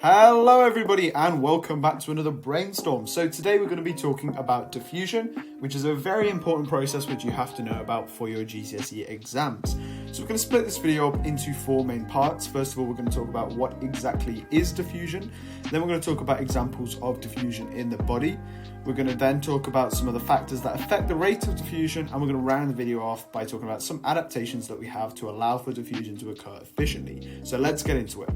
Hello everybody and welcome back to another brainstorm. So today we're going to be talking about diffusion, which is a very important process which you have to know about for your GCSE exams. So we're going to split this video up into four main parts. First of all, we're going to talk about what exactly is diffusion. Then we're going to talk about examples of diffusion in the body. We're going to then talk about some of the factors that affect the rate of diffusion, and we're going to round the video off by talking about some adaptations that we have to allow for diffusion to occur efficiently. So let's get into it.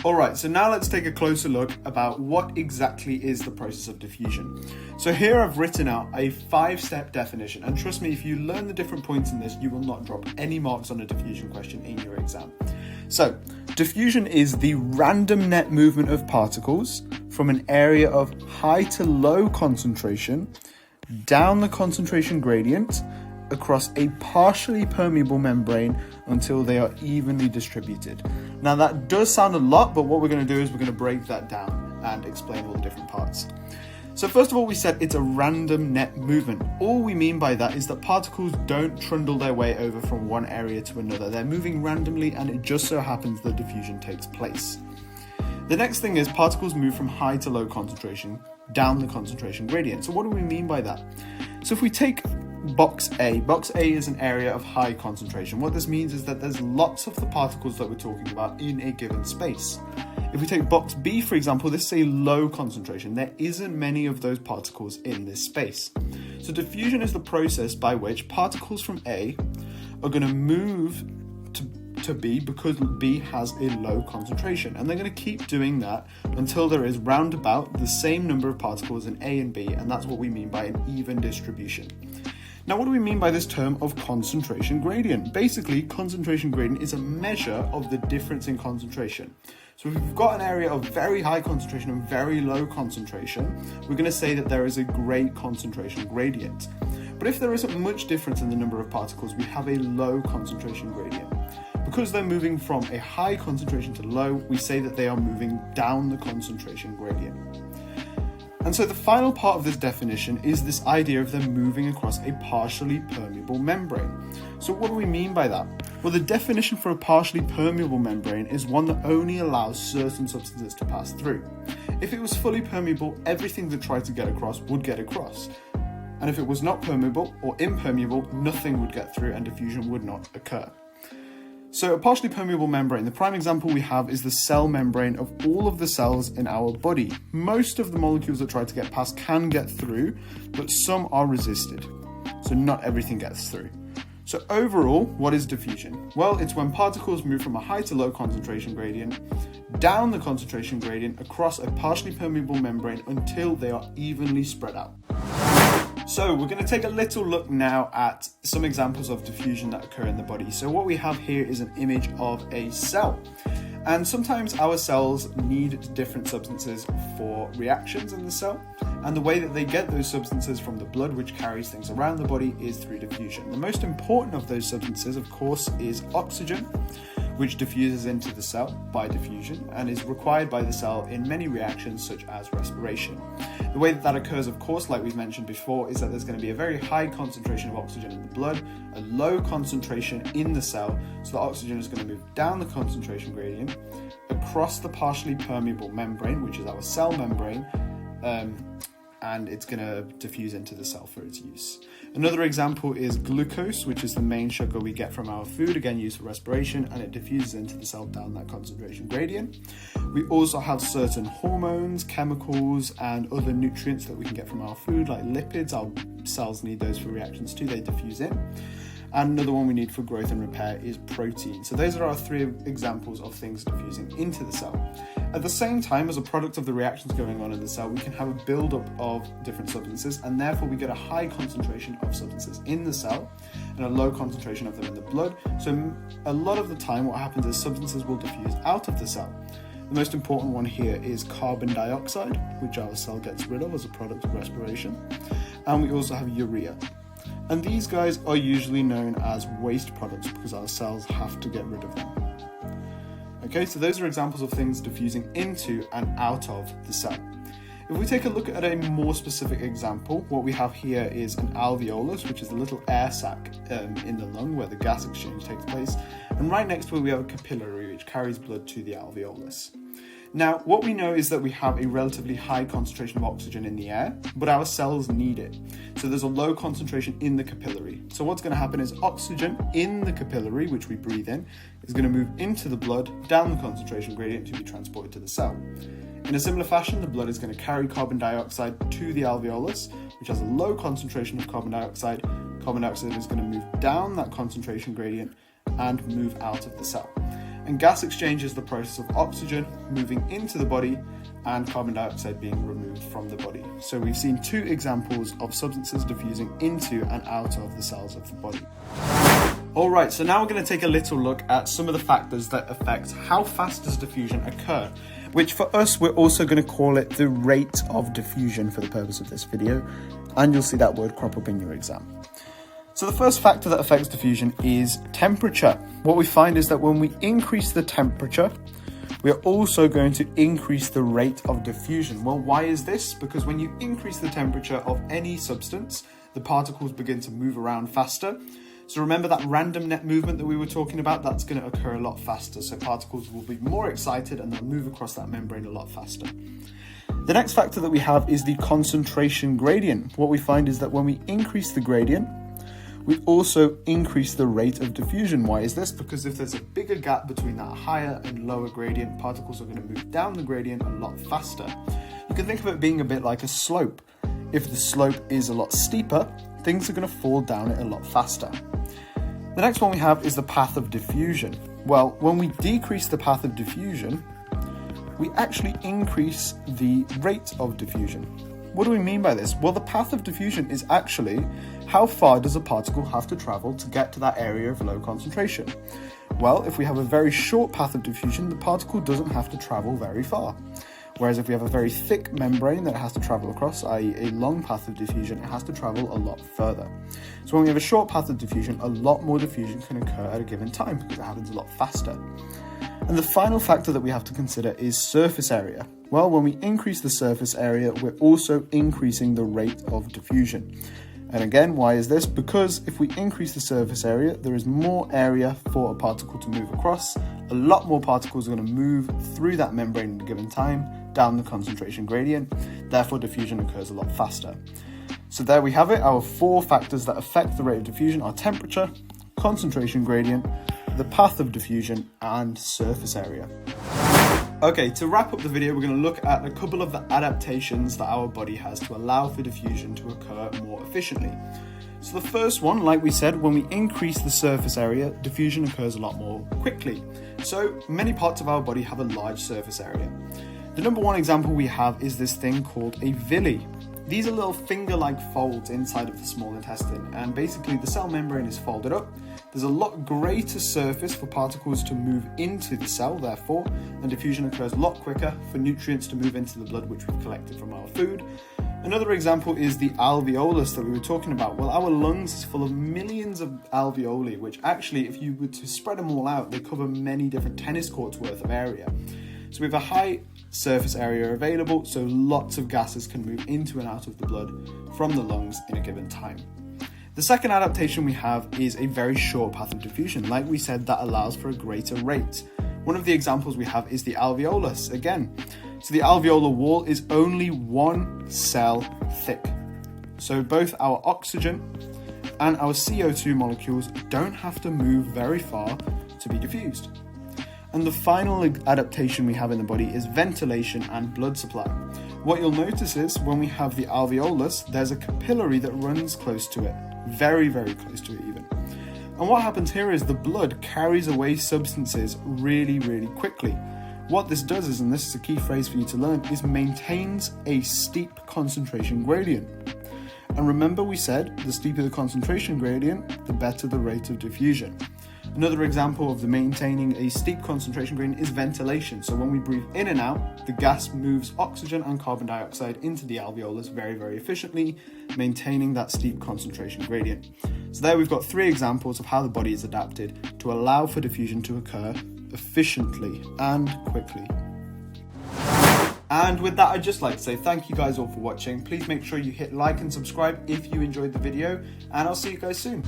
Alright, so now let's take a closer look about what exactly is the process of diffusion. So here I've written out a 5-step definition, and trust me, if you learn the different points in this, you will not drop any marks on a diffusion question in your exam. So, diffusion is the random net movement of particles from an area of high to low concentration down the concentration gradient across a partially permeable membrane until they are evenly distributed. Now that does sound a lot, but what we're going to do is we're going to break that down and explain all the different parts. So first of all, we said it's a random net movement. All we mean by that is that particles don't trundle their way over from one area to another. They're moving randomly, and it just so happens that diffusion takes place. The next thing is particles move from high to low concentration down the concentration gradient. So what do we mean by that? So if we take box A is an area of high concentration. What this means is that there's lots of the particles that we're talking about in a given space. If we take box B, for example, this is a low concentration. There isn't many of those particles in this space. So diffusion is the process by which particles from A are going to move to B because B has a low concentration, and they're going to keep doing that until there is round about the same number of particles in A and B, and that's what we mean by an even distribution. Now, what do we mean by this term of concentration gradient? Basically, concentration gradient is a measure of the difference in concentration. So if we've got an area of very high concentration and very low concentration, we're going to say that there is a great concentration gradient. But if there isn't much difference in the number of particles, we have a low concentration gradient. Because they're moving from a high concentration to low, we say that they are moving down the concentration gradient. And so the final part of this definition is this idea of them moving across a partially permeable membrane. So what do we mean by that? Well, the definition for a partially permeable membrane is one that only allows certain substances to pass through. If it was fully permeable, everything that tried to get across would get across. And if it was not permeable or impermeable, nothing would get through and diffusion would not occur. So a partially permeable membrane, the prime example we have is the cell membrane of all of the cells in our body. Most of the molecules that try to get past can get through, but some are resisted. So not everything gets through. So overall, what is diffusion? Well, it's when particles move from a high to low concentration gradient down the concentration gradient across a partially permeable membrane until they are evenly spread out. So we're going to take a little look now at some examples of diffusion that occur in the body. So what we have here is an image of a cell. And sometimes our cells need different substances for reactions in the cell. And the way that they get those substances from the blood, which carries things around the body, is through diffusion. The most important of those substances, of course, is oxygen, which diffuses into the cell by diffusion and is required by the cell in many reactions such as respiration. The way that occurs, of course, like we've mentioned before, is that there's going to be a very high concentration of oxygen in the blood, a low concentration in the cell, so the oxygen is going to move down the concentration gradient, across the partially permeable membrane, which is our cell membrane, and it's going to diffuse into the cell for its use. Another example is glucose, which is the main sugar we get from our food, again used for respiration, and it diffuses into the cell down that concentration gradient. We also have certain hormones, chemicals, and other nutrients that we can get from our food, like lipids. Our cells need those for reactions too, they diffuse in. And another one we need for growth and repair is protein. So those are our three examples of things diffusing into the cell. At the same time, as a product of the reactions going on in the cell, we can have a buildup of different substances, and therefore we get a high concentration of substances in the cell and a low concentration of them in the blood. So a lot of the time what happens is substances will diffuse out of the cell. The most important one here is carbon dioxide, which our cell gets rid of as a product of respiration. And we also have urea. And these guys are usually known as waste products because our cells have to get rid of them. Okay, so those are examples of things diffusing into and out of the cell. If we take a look at a more specific example, what we have here is an alveolus, which is a little air sac in the lung where the gas exchange takes place. And right next to it, we have a capillary, which carries blood to the alveolus. Now, what we know is that we have a relatively high concentration of oxygen in the air, but our cells need it. So there's a low concentration in the capillary. So what's going to happen is oxygen in the capillary, which we breathe in, is going to move into the blood, down the concentration gradient to be transported to the cell. In a similar fashion, the blood is going to carry carbon dioxide to the alveolus, which has a low concentration of carbon dioxide. Carbon dioxide is going to move down that concentration gradient and move out of the cell. And gas exchange is the process of oxygen moving into the body and carbon dioxide being removed from the body. So we've seen two examples of substances diffusing into and out of the cells of the body. Alright, so now we're going to take a little look at some of the factors that affect how fast does diffusion occur, which for us we're also going to call it the rate of diffusion for the purpose of this video, and you'll see that word crop up in your exam. So the first factor that affects diffusion is temperature. What we find is that when we increase the temperature, we are also going to increase the rate of diffusion. Well, why is this? Because when you increase the temperature of any substance, the particles begin to move around faster. So remember that random net movement that we were talking about, that's going to occur a lot faster. So particles will be more excited and they'll move across that membrane a lot faster. The next factor that we have is the concentration gradient. What we find is that when we increase the gradient, we also increase the rate of diffusion. Why is this? Because if there's a bigger gap between that higher and lower gradient, particles are going to move down the gradient a lot faster. You can think of it being a bit like a slope. If the slope is a lot steeper, things are going to fall down it a lot faster. The next one we have is the path of diffusion. Well, when we decrease the path of diffusion, we actually increase the rate of diffusion. What do we mean by this? Well, the path of diffusion is actually how far does a particle have to travel to get to that area of low concentration? Well, if we have a very short path of diffusion, the particle doesn't have to travel very far. Whereas if we have a very thick membrane that it has to travel across, i.e. a long path of diffusion, it has to travel a lot further. So when we have a short path of diffusion, a lot more diffusion can occur at a given time because it happens a lot faster. And the final factor that we have to consider is surface area. Well, when we increase the surface area, we're also increasing the rate of diffusion. And again, why is this? Because if we increase the surface area, there is more area for a particle to move across. A lot more particles are going to move through that membrane at a given time, down the concentration gradient. Therefore, diffusion occurs a lot faster. So there we have it. Our four factors that affect the rate of diffusion are temperature, concentration gradient, the path of diffusion, and surface area. Okay, to wrap up the video, we're going to look at a couple of the adaptations that our body has to allow for diffusion to occur more efficiently. So the first one, like we said, when we increase the surface area, diffusion occurs a lot more quickly. So many parts of our body have a large surface area. The number one example we have is this thing called a villi. These are little finger-like folds inside of the small intestine, and basically the cell membrane is folded up. There's a lot greater surface for particles to move into the cell, therefore, and diffusion occurs a lot quicker for nutrients to move into the blood which we've collected from our food. Another example is the alveolus that we were talking about. Well, our lungs is full of millions of alveoli, which actually, if you were to spread them all out, they cover many different tennis courts worth of area. So we have a high surface area available, so lots of gases can move into and out of the blood from the lungs in a given time. The second adaptation we have is a very short path of diffusion. Like we said, that allows for a greater rate. One of the examples we have is the alveolus again. So the alveolar wall is only one cell thick. So both our oxygen and our CO2 molecules don't have to move very far to be diffused. And the final adaptation we have in the body is ventilation and blood supply. What you'll notice is when we have the alveolus, there's a capillary that runs close to it, very, very close to it even. And what happens here is the blood carries away substances really, really quickly. What this does is, and this is a key phrase for you to learn, is maintains a steep concentration gradient. And remember we said the steeper the concentration gradient, the better the rate of diffusion. Another example of the maintaining a steep concentration gradient is ventilation. So when we breathe in and out, the gas moves oxygen and carbon dioxide into the alveolus very, very efficiently, maintaining that steep concentration gradient. So there we've got three examples of how the body is adapted to allow for diffusion to occur efficiently and quickly. And with that, I'd just like to say thank you guys all for watching. Please make sure you hit like and subscribe if you enjoyed the video, and I'll see you guys soon.